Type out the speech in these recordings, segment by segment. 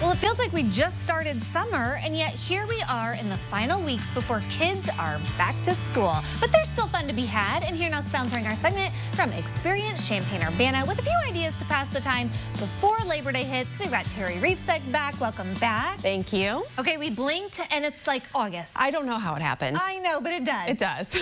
Well, it feels like we just started summer, and yet here we are in the final weeks before kids are back to school. But there's still fun to be had, and here now sponsoring our segment from Experience Champaign-Urbana with a few ideas to pass the time before Labor Day hits. We've got Terry Reefsteck back. Welcome back. Thank you. Okay, we blinked, and it's like August. I don't know how it happened. I know, but it does. It does.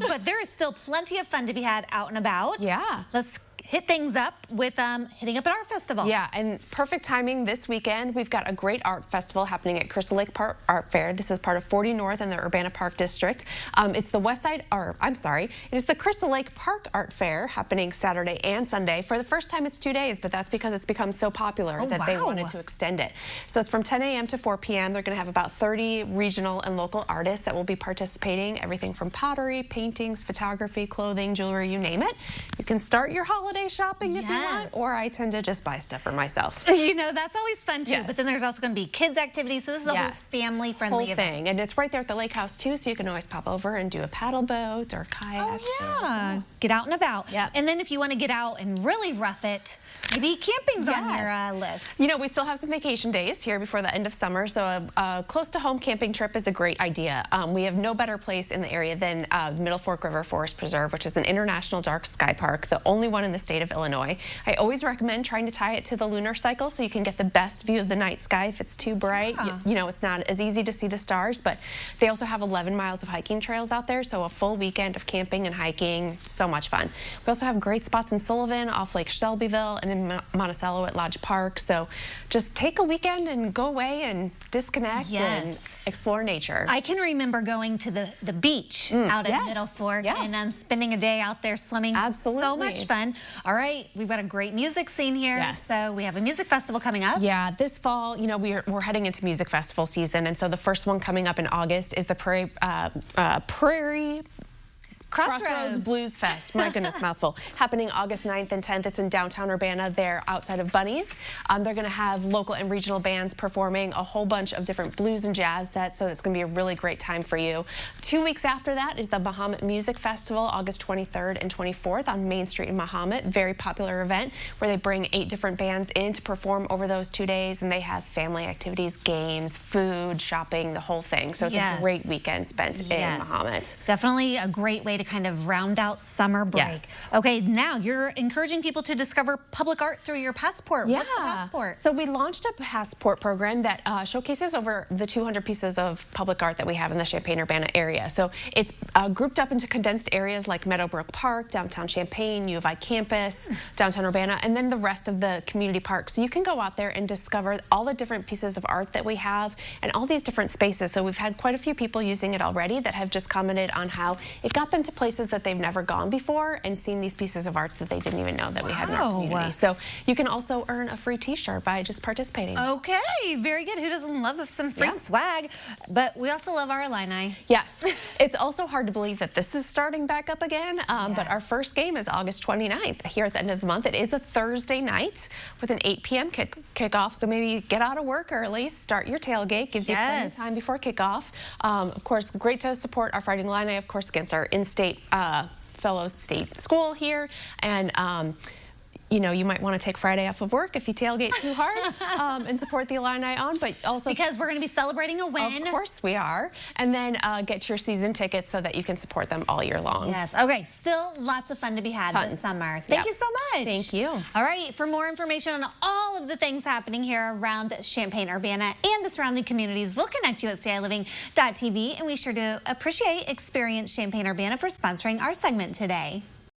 But there is still plenty of fun to be had out and about. Yeah. Let's hit things up with hitting up an art festival. Yeah, and perfect timing this weekend. We've got a great art festival happening at Crystal Lake Park Art Fair. This is part of 40 North in the Urbana Park District. It's the it is the Crystal Lake Park Art Fair happening Saturday and Sunday. For the first time, it's 2 days, but that's because it's become so popular that they wanted to extend it. So it's from 10 a.m. to 4 p.m. They're going to have about 30 regional and local artists that will be participating. Everything from pottery, paintings, photography, clothing, jewelry, you name it. You can start your holiday shopping if you want, or I tend to just buy stuff for myself. You know, that's always fun too. Yes. But then there's also going to be kids activities, so this is a whole family-friendly event. And it's right there at the lake house too, so you can always pop over and do a paddle boat or kayak. Oh yeah, get out and about. Yep. And then if you want to get out and really rough it, maybe camping's on your list. You know, we still have some vacation days here before the end of summer, so a close-to-home camping trip is a great idea. We have no better place in the area than Middle Fork River Forest Preserve, which is an international dark sky park, the only one in the state of Illinois. I always recommend trying to tie it to the lunar cycle so you can get the best view of the night sky. If it's too bright, you know, it's not as easy to see the stars, but they also have 11 miles of hiking trails out there, so a full weekend of camping and hiking, so much fun. We also have great spots in Sullivan, off Lake Shelbyville, and in Monticello at Lodge Park. So just take a weekend and go away and disconnect and explore nature. I can remember going to the beach out at Middle Fork and spending a day out there swimming. Absolutely. So much fun. All right, we've got a great music scene here. So we have a music festival coming up. Yeah, this fall, you know, we're heading into music festival season, and so the first one coming up in August is the Prairie Crossroads Blues Fest. My goodness, mouthful. Happening August 9th and 10th. It's in downtown Urbana. They're outside of Bunny's. They're going to have local and regional bands performing a whole bunch of different blues and jazz sets, so it's going to be a really great time for you. 2 weeks after that is the Mahomet Music Festival, August 23rd and 24th on Main Street in Mahomet. Very popular event where they bring 8 different bands in to perform over those 2 days, and they have family activities, games, food, shopping, the whole thing. So it's a great weekend spent in Mahomet. Definitely a great way to kind of round out summer break. Okay, now you're encouraging people to discover public art through your passport. What's the passport? So we launched a passport program that showcases over the 200 pieces of public art that we have in the Champaign-Urbana area. So it's grouped up into condensed areas like Meadowbrook Park, downtown Champaign, U of I campus, downtown Urbana, and then the rest of the community parks. So you can go out there and discover all the different pieces of art that we have and all these different spaces. So we've had quite a few people using it already that have just commented on how it got them to places that they've never gone before and seen these pieces of arts that they didn't even know that we had in our community. So you can also earn a free t-shirt by just participating. Okay, very good. Who doesn't love some free swag? But we also love our Illini. Yes. It's also hard to believe that this is starting back up again, but our first game is August 29th here at the end of the month. It is a Thursday night with an 8 p.m. kickoff, so maybe get out of work early, start your tailgate, gives you plenty of time before kickoff. Of course, great to support our Fighting Illini, of course, against our in-state fellow state school here, and you know, you might want to take Friday off of work if you tailgate too hard and support the Illini on, but also because we're going to be celebrating a win. Of course we are. And then get your season tickets so that you can support them all year long. Yes. Okay. Still lots of fun to be had this summer. Thank you so much. Thank you. All right. For more information on all of the things happening here around Champaign-Urbana and the surrounding communities, we'll connect you at ciLiving.tv, and we sure do appreciate Experience Champaign-Urbana for sponsoring our segment today.